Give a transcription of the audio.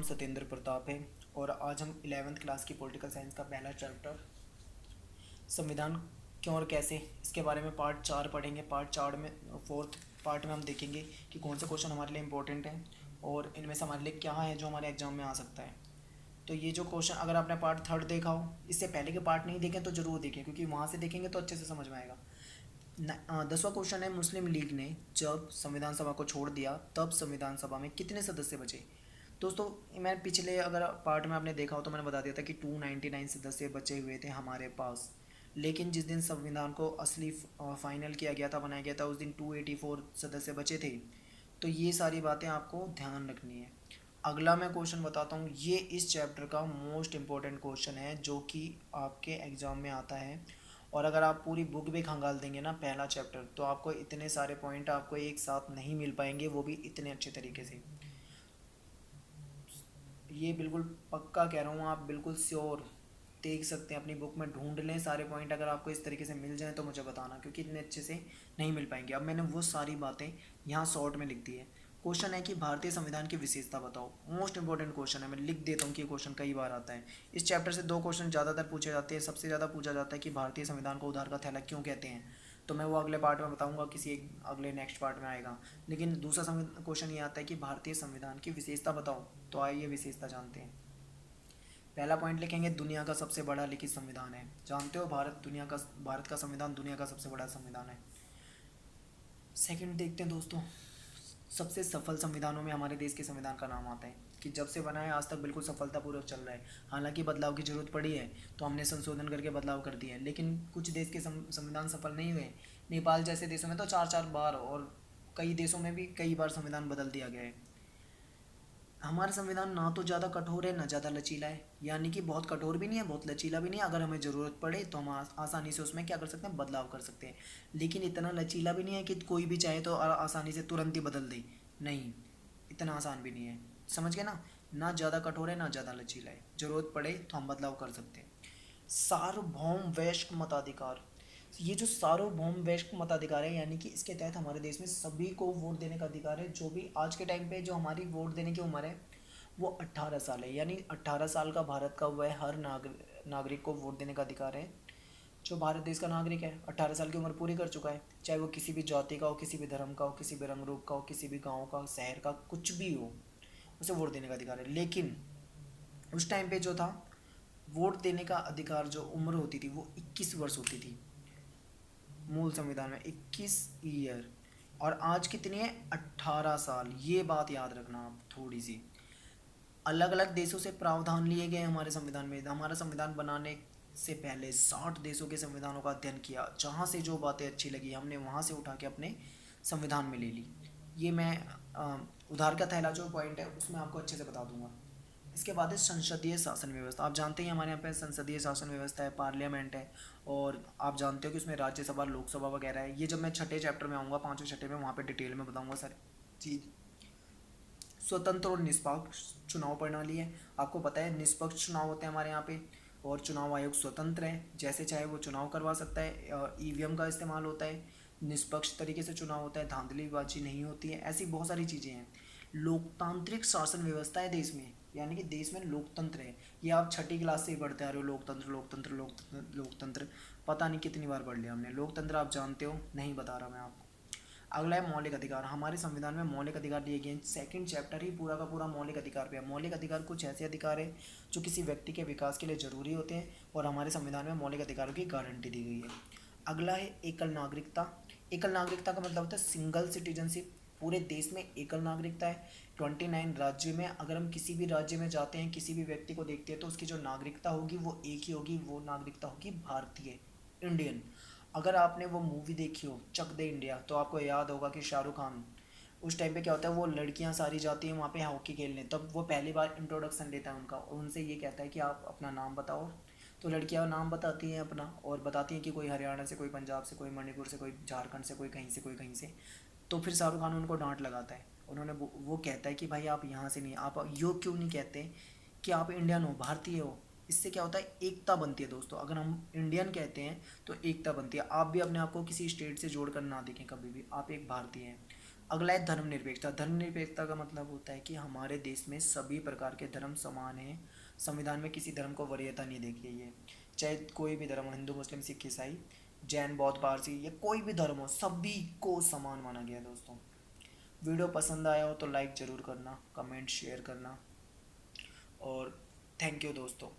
सत्येंद्र प्रताप है और आज हम 11वीं क्लास की पॉलिटिकल साइंस का पहला चैप्टर संविधान क्यों और कैसे इसके बारे में पार्ट 4 पढ़ेंगे। पार्ट 4 में फोर्थ पार्ट में हम देखेंगे कि कौन से क्वेश्चन हमारे लिए इंपॉर्टेंट हैं और इनमें से हमारे लिए क्या है जो हमारे एग्जाम में आ सकता है। तो ये जो क्वेश्चन अगर आपने पार्ट 3 देखा हो, इससे पहले के पार्ट नहीं देखें तो ज़रूर देखें, क्योंकि वहाँ से देखेंगे तो अच्छे से समझ में आएगा। 10वां क्वेश्चन है, मुस्लिम लीग ने जब संविधान सभा को छोड़ दिया तब संविधान सभा में कितने सदस्य बचे। दोस्तों, मैं पिछले अगर पार्ट में आपने देखा हो तो मैंने बता दिया था कि 299 सदस्य बचे हुए थे हमारे पास, लेकिन जिस दिन संविधान को असली फाइनल किया गया था, बनाया गया था, उस दिन 284 सदस्य बचे थे। तो ये सारी बातें आपको ध्यान रखनी है। अगला मैं क्वेश्चन बताता हूँ, ये इस चैप्टर का मोस्ट इम्पोर्टेंट क्वेश्चन है जो कि आपके एग्ज़ाम में आता है। और अगर आप पूरी बुक भी खंगाल देंगे ना पहला चैप्टर, तो आपको इतने सारे पॉइंट आपको एक साथ नहीं मिल पाएंगे, वो भी इतने अच्छे तरीके से। ये बिल्कुल पक्का कह रहा हूँ, आप बिल्कुल श्योर देख सकते हैं, अपनी बुक में ढूंढ लें सारे पॉइंट। अगर आपको इस तरीके से मिल जाए तो मुझे बताना, क्योंकि इतने अच्छे से नहीं मिल पाएंगे। अब मैंने वो सारी बातें यहाँ शॉर्ट में लिख दी है। क्वेश्चन है कि भारतीय संविधान की विशेषता बताओ। मोस्ट इंपॉर्टेंट क्वेश्चन है, मैं लिख देता हूँ कि ये क्वेश्चन कई बार आता है। इस चैप्टर से दो क्वेश्चन ज़्यादातर पूछे जाते हैं। सबसे ज़्यादा पूछा जाता है कि भारतीय संविधान को उधार का थैला क्यों कहते हैं, तो मैं वो अगले पार्ट में बताऊंगा, किसी एक अगले नेक्स्ट पार्ट में आएगा। लेकिन दूसरा क्वेश्चन ये आता है कि भारतीय संविधान की विशेषता बताओ। तो आइए विशेषता जानते हैं। पहला पॉइंट लिखेंगे, दुनिया का सबसे बड़ा लिखित संविधान है। जानते हो भारत का संविधान दुनिया का सबसे बड़ा संविधान है। सेकंड देखते हैं दोस्तों, सबसे सफल संविधानों में हमारे देश के संविधान का नाम आता है कि जब से बना है आज तक बिल्कुल सफलतापूर्वक चल रहा है। हालांकि बदलाव की जरूरत पड़ी है तो हमने संशोधन करके बदलाव कर दिया है, लेकिन कुछ देश के संविधान सफल नहीं हुए। नेपाल जैसे देशों में तो चार चार बार, और कई देशों में भी कई बार संविधान बदल दिया गया है। हमारा संविधान ना तो ज़्यादा कठोर है ना ज़्यादा लचीला है, यानी कि बहुत कठोर भी नहीं है बहुत लचीला भी नहीं है। अगर हमें ज़रूरत पड़े तो हम आसानी से उसमें क्या कर सकते हैं, बदलाव कर सकते हैं। लेकिन इतना लचीला भी नहीं है कि कोई भी चाहे तो आसानी से तुरंत ही बदल दे, नहीं, इतना आसान भी नहीं है। समझ गए ना, ना ज़्यादा कठोर है ना ज़्यादा लचीला है, ज़रूरत पड़े तो हम बदलाव कर सकते हैं। सार्वभौम वैश्विक मताधिकार, ये जो सार्वभौम वैश्विक मताधिकार है, यानी कि इसके तहत हमारे देश में सभी को वोट देने का अधिकार है। जो भी आज के टाइम पे जो हमारी वोट देने की उम्र है वो 18 साल है, यानी 18 साल का भारत का हुआ है, हर नागरिक को वोट देने का अधिकार है। जो भारत देश का नागरिक है 18 साल की उम्र पूरी कर चुका है, चाहे वो किसी भी जाति का हो, किसी भी धर्म का हो, किसी भी रंग रूप का हो, किसी भी गाँव का, शहर का, कुछ भी हो, उसे वोट देने का अधिकार है। लेकिन उस टाइम पे जो था, वोट देने का अधिकार जो उम्र होती थी वो 21 वर्ष होती थी मूल संविधान में, 21 ईयर। और आज कितनी है, 18 साल। ये बात याद रखना आप थोड़ी सी। अलग अलग देशों से प्रावधान लिए गए हमारे संविधान में। हमारा संविधान बनाने से पहले 60 देशों के संविधानों का अध्ययन किया, जहाँ से जो बातें अच्छी लगी हमने वहाँ से उठा के अपने संविधान में ले ली। ये मैं उधार का थैला जो पॉइंट है उसमें आपको अच्छे से बता दूंगा। इसके बाद है संसदीय शासन व्यवस्था। आप जानते हैं हमारे यहाँ पे संसदीय शासन व्यवस्था है, पार्लियामेंट है, और आप जानते हो कि उसमें राज्यसभा लोकसभा वगैरह है। ये जब मैं छठे चैप्टर में आऊँगा, पाँचवें छठे में, वहाँ पे डिटेल में बताऊँगा सर चीज़। स्वतंत्र और निष्पक्ष चुनाव प्रणाली है। आपको पता है निष्पक्ष चुनाव होते हैं हमारे यहाँ पे, और चुनाव आयोग स्वतंत्र है, जैसे चाहे वो चुनाव करवा सकता है। ईवीएम का इस्तेमाल होता है, निष्पक्ष तरीके से चुनाव होता है, धांधलीबाजी नहीं होती है, ऐसी बहुत सारी चीज़ें हैं। लोकतांत्रिक शासन व्यवस्था है देश में, यानी कि देश में लोकतंत्र है। ये आप छठी क्लास से ही पढ़ते आ रहे हो, लोकतंत्र लोकतंत्र लोकतंत्र लोकतंत्र, पता नहीं कितनी बार पढ़ लिया हमने। लोकतंत्र आप जानते हो, नहीं बता रहा मैं आपको। अगला है मौलिक अधिकार। हमारे संविधान में मौलिक अधिकार दिए गए हैं। सेकंड चैप्टर ही पूरा का पूरा मौलिक अधिकार पे है। मौलिक अधिकार कुछ ऐसे अधिकार है जो किसी व्यक्ति के विकास के लिए जरूरी होते हैं, और हमारे संविधान में मौलिक अधिकारों की गारंटी दी गई है। अगला है एकल नागरिकता। एकल नागरिकता का मतलब होता है सिंगल सिटीजनशिप। पूरे देश में एकल नागरिकता है। 29 राज्य में अगर हम किसी भी राज्य में जाते हैं, किसी भी व्यक्ति को देखते हैं, तो उसकी जो नागरिकता होगी वो एक ही होगी, वो नागरिकता होगी भारतीय, इंडियन। अगर आपने वो मूवी देखी हो चक दे इंडिया, तो आपको याद होगा कि शाहरुख खान, उस टाइम पे क्या होता है, वो लड़कियां सारी जाती हैं वहाँ पे हॉकी खेलने, तब वो पहली बार इंट्रोडक्शन लेता है उनका, और उनसे ये कहता है कि आप अपना नाम बताओ। तो लड़कियां नाम बताती हैं अपना, और बताती हैं कि कोई हरियाणा से, कोई पंजाब से, कोई मणिपुर से, कोई झारखंड से, कोई कहीं से, कोई कहीं से। तो फिर शाहरुख खान उनको डांट लगाता है। उन्होंने वो कहता है कि भाई आप यहाँ से नहीं, आप यो क्यों नहीं कहते कि आप इंडियन हो, भारतीय हो। इससे क्या होता है, एकता बनती है दोस्तों। अगर हम इंडियन कहते हैं तो एकता बनती है। आप भी अपने आप को किसी स्टेट से जोड़ कर ना देखें कभी भी, आप एक भारतीय हैं। अगला है धर्मनिरपेक्षता। धर्मनिरपेक्षता का मतलब होता है कि हमारे देश में सभी प्रकार के धर्म समान हैं, संविधान में किसी धर्म को वरीयता नहीं देखी गई है। चाहे कोई भी धर्म हो, हिंदू मुस्लिम सिख ईसाई जैन बौद्ध पारसी, या कोई भी धर्म हो, सभी को समान माना गया है दोस्तों। वीडियो पसंद आया हो तो लाइक ज़रूर करना, कमेंट शेयर करना, और थैंक यू दोस्तों।